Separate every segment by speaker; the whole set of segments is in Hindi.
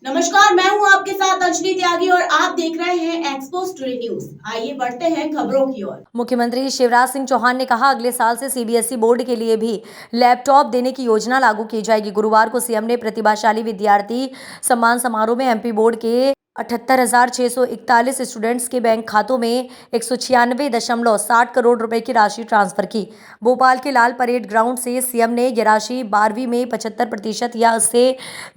Speaker 1: नमस्कार, मैं हूं आपके साथ अंजलि त्यागी और आप देख रहे हैं एक्सपोज टुडे न्यूज। आइए बढ़ते हैं खबरों की ओर। मुख्यमंत्री शिवराज सिंह चौहान ने कहा, अगले साल से सीबीएसई बोर्ड के लिए भी लैपटॉप देने की योजना लागू की जाएगी। गुरुवार को सीएम ने प्रतिभाशाली विद्यार्थी सम्मान समारोह में एमपी बोर्ड के 78,641 स्टूडेंट्स के बैंक खातों में 196.60 करोड़ रुपए की राशि ट्रांसफर की। भोपाल के लाल परेड ग्राउंड से सीएम ने यह राशि 12वीं में 75% या उससे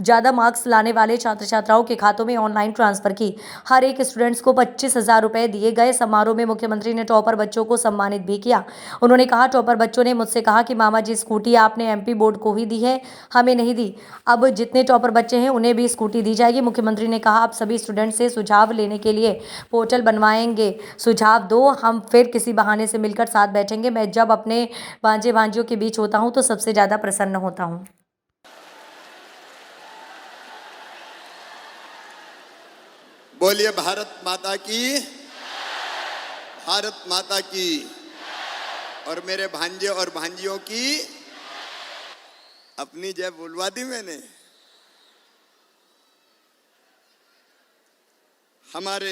Speaker 1: ज़्यादा मार्क्स लाने वाले छात्र छात्राओं के खातों में ऑनलाइन ट्रांसफर की। हर एक स्टूडेंट्स को 25,000 रुपए दिए गए। समारोह में मुख्यमंत्री ने टॉपर बच्चों को सम्मानित भी किया। उन्होंने कहा, टॉपर बच्चों ने मुझसे कहा कि मामा जी, स्कूटी आपने एमपी बोर्ड को ही दी है, हमें नहीं दी। अब जितने टॉपर बच्चे हैं उन्हें भी स्कूटी दी जाएगी। मुख्यमंत्री ने कहा, आप सभी स्टूडेंट से सुझाव लेने के लिए पोर्टल बनवाएंगे। सुझाव दो, हम फिर किसी बहाने से मिलकर साथ बैठेंगे। मैं जब अपने भांजे भांजियों के बीच होता हूं तो सबसे ज्यादा प्रसन्न होता हूं।
Speaker 2: बोलिए भारत माता की, भारत माता की। और मेरे भांजे और भांजियों की अपनी जय बोलवा दी मैंने। हमारे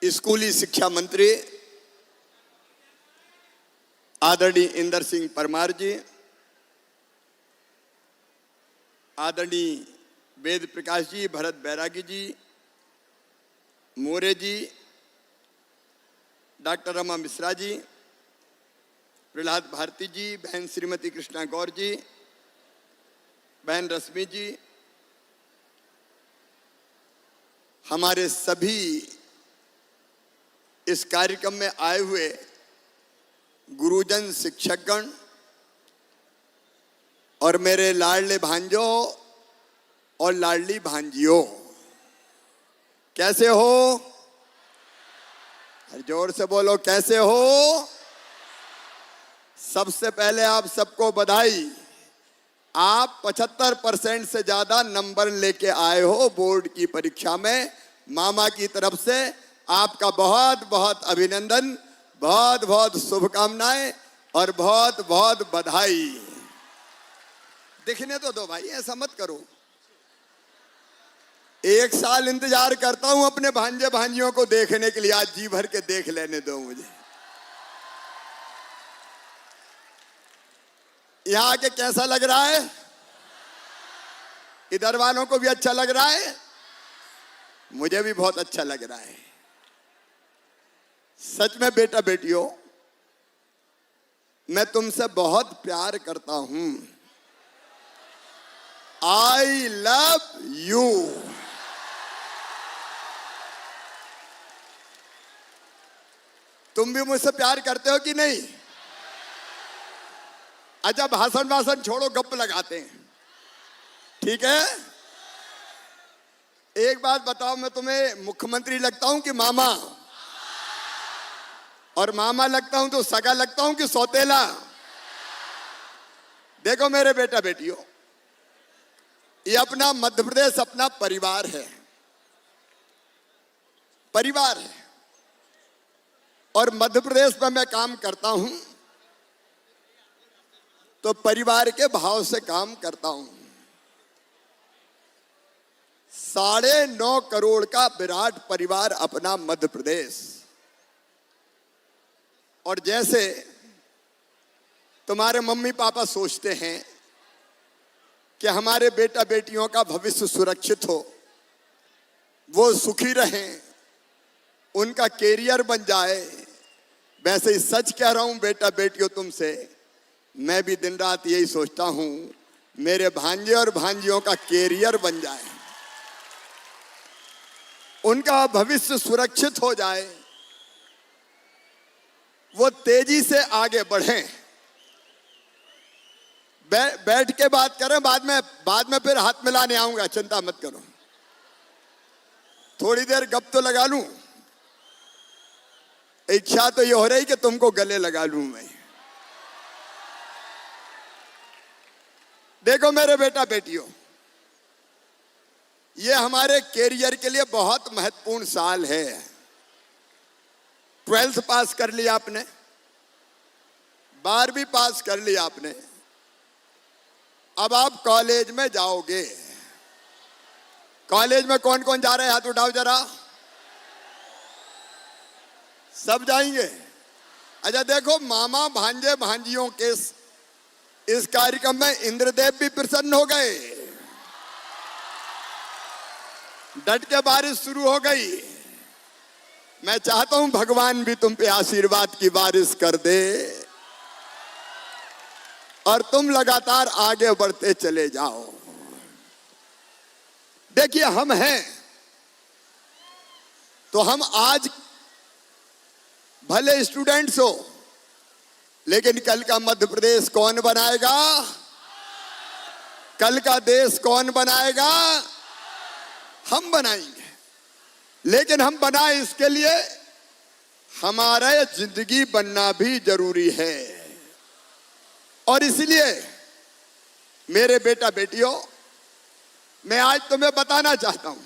Speaker 2: स्कूली शिक्षा मंत्री आदरणीय इंदर सिंह परमार जी, आदरणीय वेद प्रकाश जी, भरत बैरागी जी, मोरे जी, डॉक्टर रमा मिश्रा जी, प्रहलाद भारती जी, बहन श्रीमती कृष्णा गौर जी, बहन रश्मि जी, हमारे सभी इस कार्यक्रम में आए हुए गुरुजन, शिक्षकगण और मेरे लाडले भांजों और लाडली भांजियों, कैसे हो? जोर से बोलो, कैसे हो? सबसे पहले आप सबको बधाई। आप 75% से ज्यादा नंबर लेके आए हो बोर्ड की परीक्षा में। मामा की तरफ से आपका बहुत बहुत अभिनंदन, बहुत बहुत शुभकामनाएं और बहुत बहुत बधाई। दिखने तो दो भाई, ऐसा मत करो। एक साल इंतजार करता हूं अपने भांजे भांजियों को देखने के लिए, आज जी भर के देख लेने दो मुझे। यहां के कैसा लग रहा है? इधर वालों को भी अच्छा लग रहा है? मुझे भी बहुत अच्छा लग रहा है। सच में बेटा बेटियों, मैं तुमसे बहुत प्यार करता हूं। I love you. तुम भी मुझसे प्यार करते हो कि नहीं? अच्छा, भाषण भाषण छोड़ो, गप लगाते हैं, ठीक है? एक बात बताओ, मैं तुम्हें मुख्यमंत्री लगता हूं कि मामा? और मामा लगता हूं तो सगा लगता हूं कि सौतेला? देखो मेरे बेटा बेटियों, ये अपना मध्य प्रदेश अपना परिवार है, परिवार है। और मध्य प्रदेश में मैं काम करता हूं तो परिवार के भाव से काम करता हूं। 9.5 करोड़ का विराट परिवार अपना मध्य प्रदेश। और जैसे तुम्हारे मम्मी पापा सोचते हैं कि हमारे बेटा बेटियों का भविष्य सुरक्षित हो, वो सुखी रहें, उनका कैरियर बन जाए, वैसे ही सच कह रहा हूं बेटा बेटियों तुमसे, मैं भी दिन रात यही सोचता हूं मेरे भांजे और भांजियों का कैरियर बन जाए, उनका भविष्य सुरक्षित हो जाए, वो तेजी से आगे बढ़ें। बैठ के बात करें, बाद में फिर हाथ मिलाने आऊंगा, चिंता मत करो। थोड़ी देर गप तो लगा लूं। इच्छा तो ये हो रही कि तुमको गले लगा लूं मैं। देखो मेरे बेटा बेटियों, ये हमारे कैरियर के लिए बहुत महत्वपूर्ण साल है। 12th पास कर लिया आपने, 12वीं पास कर लिया आपने, अब आप कॉलेज में जाओगे। कॉलेज में कौन कौन जा रहे हैं? हाथ उठाओ जरा। सब जाएंगे? अच्छा देखो, मामा भांजे भांजियों के इस कार्यक्रम में इंद्रदेव भी प्रसन्न हो गए। डट के बारिश शुरू हो गई। मैं चाहता हूं भगवान भी तुम पे आशीर्वाद की बारिश कर दे और तुम लगातार आगे बढ़ते चले जाओ। देखिए, हम हैं तो हम आज भले स्टूडेंट्स हो, लेकिन कल का मध्य प्रदेश कौन बनाएगा? कल का देश कौन बनाएगा? हम बनाएंगे। लेकिन हम बनाए इसके लिए हमारा जिंदगी बनना भी जरूरी है। और इसलिए मेरे बेटा बेटियों, मैं आज तुम्हें बताना चाहता हूं,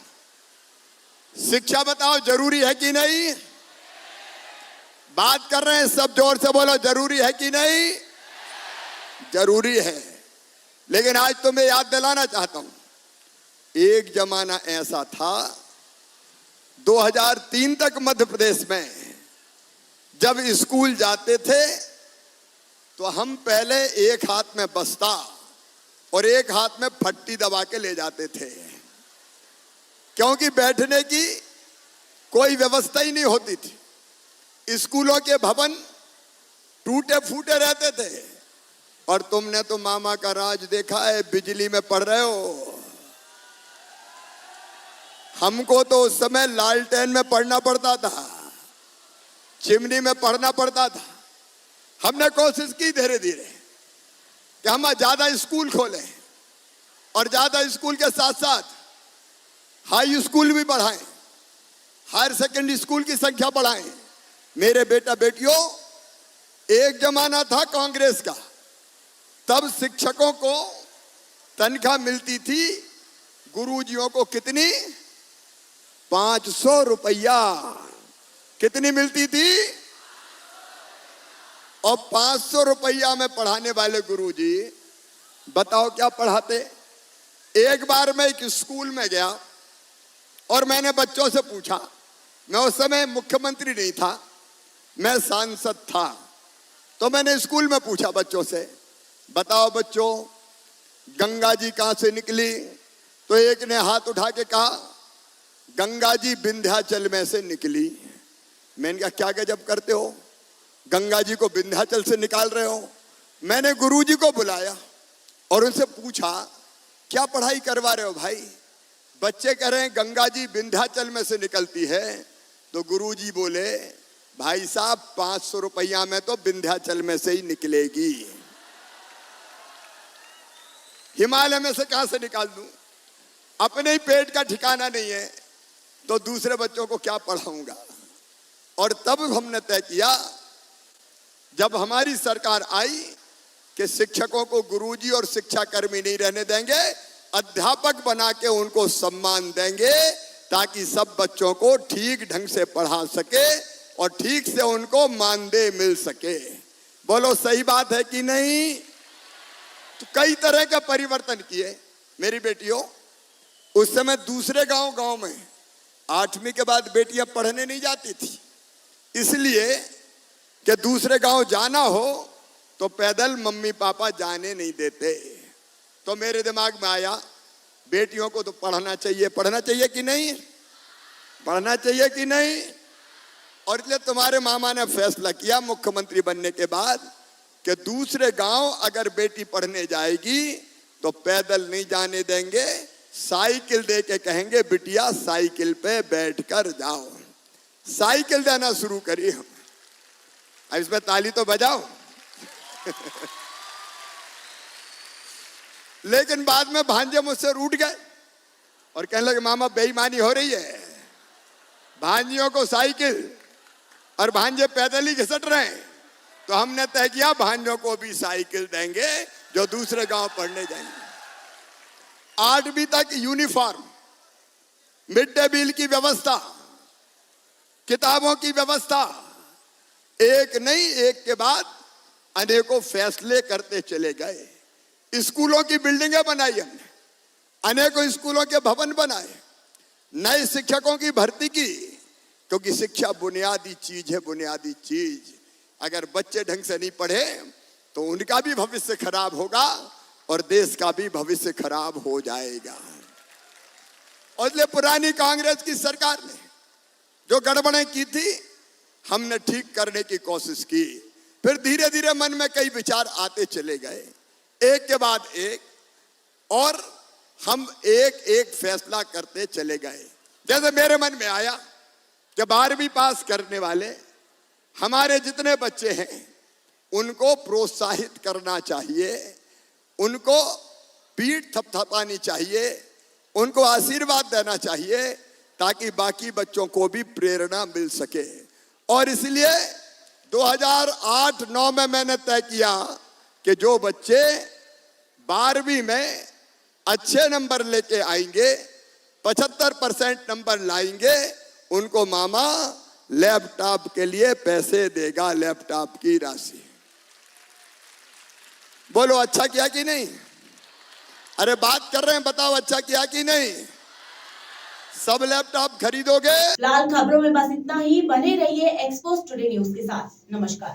Speaker 2: शिक्षा बताओ जरूरी है कि नहीं? बात कर रहे हैं सब, जोर से बोलो, जरूरी है कि नहीं? जरूरी है। लेकिन आज तुम्हें याद दिलाना चाहता हूं, एक जमाना ऐसा था 2003 तक मध्य प्रदेश में जब स्कूल जाते थे तो हम पहले एक हाथ में बस्ता और एक हाथ में फट्टी दबा के ले जाते थे, क्योंकि बैठने की कोई व्यवस्था ही नहीं होती थी। स्कूलों के भवन टूटे फूटे रहते थे। और तुमने तो मामा का राज देखा है, बिजली में पढ़ रहे हो। हमको तो उस समय लालटेन में पढ़ना पड़ता था, चिमनी में पढ़ना पड़ता था। हमने कोशिश की धीरे धीरे कि हम ज्यादा स्कूल खोलें और ज्यादा स्कूल के साथ साथ हाई स्कूल भी बढ़ाएं, हायर सेकेंडरी स्कूल की संख्या बढ़ाएं। मेरे बेटा बेटियों, एक जमाना था कांग्रेस का, तब शिक्षकों को तनख्वाह मिलती थी, गुरुजियों को कितनी? 500 रुपया। कितनी मिलती थी? और 500 रुपया में पढ़ाने वाले गुरुजी बताओ क्या पढ़ाते? एक बार मैं एक स्कूल में गया और मैंने बच्चों से पूछा, मैं उस समय मुख्यमंत्री नहीं था, मैं सांसद था, तो मैंने स्कूल में पूछा बच्चों से, बताओ बच्चों, गंगा जी कहां से निकली? तो एक ने हाथ उठा के कहा, गंगा जी विंध्याचल में से निकली। मैंने कहा क्या गजब करते हो, गंगा जी को विंध्याचल से निकाल रहे हो। मैंने गुरुजी को बुलाया और उनसे पूछा, क्या पढ़ाई करवा रहे हो भाई? बच्चे कह रहे हैं गंगा जी विंध्याचल में से निकलती है। तो गुरुजी बोले, भाई साहब 500 रुपया में तो विंध्याचल में से ही निकलेगी, हिमालय में से कहां से निकाल दूं? अपने ही पेट का ठिकाना नहीं है तो दूसरे बच्चों को क्या पढ़ाऊंगा? और तब हमने तय किया, जब हमारी सरकार आई, कि शिक्षकों को गुरुजी और शिक्षाकर्मी नहीं रहने देंगे, अध्यापक बना के उनको सम्मान देंगे, ताकि सब बच्चों को ठीक ढंग से पढ़ा सके और ठीक से उनको मानदेय मिल सके। बोलो सही बात है कि नहीं? तो कई तरह के परिवर्तन किए मेरी बेटियों। उस समय दूसरे गांव में 8वीं के बाद बेटियां पढ़ने नहीं जाती थी, इसलिए कि दूसरे गांव जाना हो तो पैदल मम्मी पापा जाने नहीं देते। तो मेरे दिमाग में आया, बेटियों को तो पढ़ना चाहिए। पढ़ना चाहिए कि नहीं? पढ़ना चाहिए कि नहीं? और इसलिए तुम्हारे मामा ने फैसला किया मुख्यमंत्री बनने के बाद कि दूसरे गांव अगर बेटी पढ़ने जाएगी तो पैदल नहीं जाने देंगे, साइकिल दे के कहेंगे, बिटिया साइकिल पे बैठकर जाओ। साइकिल देना शुरू करी हम। अब इसमें ताली तो बजाओ। लेकिन बाद में भांजे मुझसे रूठ गए और कहने लगे, मामा बेईमानी हो रही है, भांजियों को साइकिल और भांजे पैदल ही घिसट रहे हैं। तो हमने तय किया भांजों को भी साइकिल देंगे जो दूसरे गांव पढ़ने जाएंगे। 8वीं तक यूनिफॉर्म, मिड डे मील की व्यवस्था, किताबों की व्यवस्था, एक नहीं एक के बाद अनेकों फैसले करते चले गए। स्कूलों की बिल्डिंगें बनाई हमने, अनेकों स्कूलों के भवन बनाए, नए शिक्षकों की भर्ती की, क्योंकि शिक्षा बुनियादी चीज है, बुनियादी चीज। अगर बच्चे ढंग से नहीं पढ़े तो उनका भी भविष्य खराब होगा और देश का भी भविष्य खराब हो जाएगा। और इसलिए पुरानी कांग्रेस की सरकार ने जो गड़बड़ें की थी, हमने ठीक करने की कोशिश की। फिर धीरे धीरे मन में कई विचार आते चले गए, एक के बाद एक, और हम एक एक फैसला करते चले गए। जैसे मेरे मन में आया कि 12वीं पास करने वाले हमारे जितने बच्चे हैं उनको प्रोत्साहित करना चाहिए, उनको पीठ थपथपानी चाहिए, उनको आशीर्वाद देना चाहिए, ताकि बाकी बच्चों को भी प्रेरणा मिल सके। और इसलिए 2008-9 में मैंने तय किया कि जो बच्चे 12वीं में अच्छे नंबर लेके आएंगे, 75% नंबर लाएंगे, उनको मामा लैपटॉप के लिए पैसे देगा, लैपटॉप की राशि। बोलो अच्छा किया कि नहीं? अरे बात कर रहे हैं, बताओ अच्छा किया कि नहीं? सब लैपटॉप खरीदोगे?
Speaker 1: फिलहाल खबरों में बस इतना ही। बने रहिए एक्सपोज टुडे न्यूज के साथ। नमस्कार।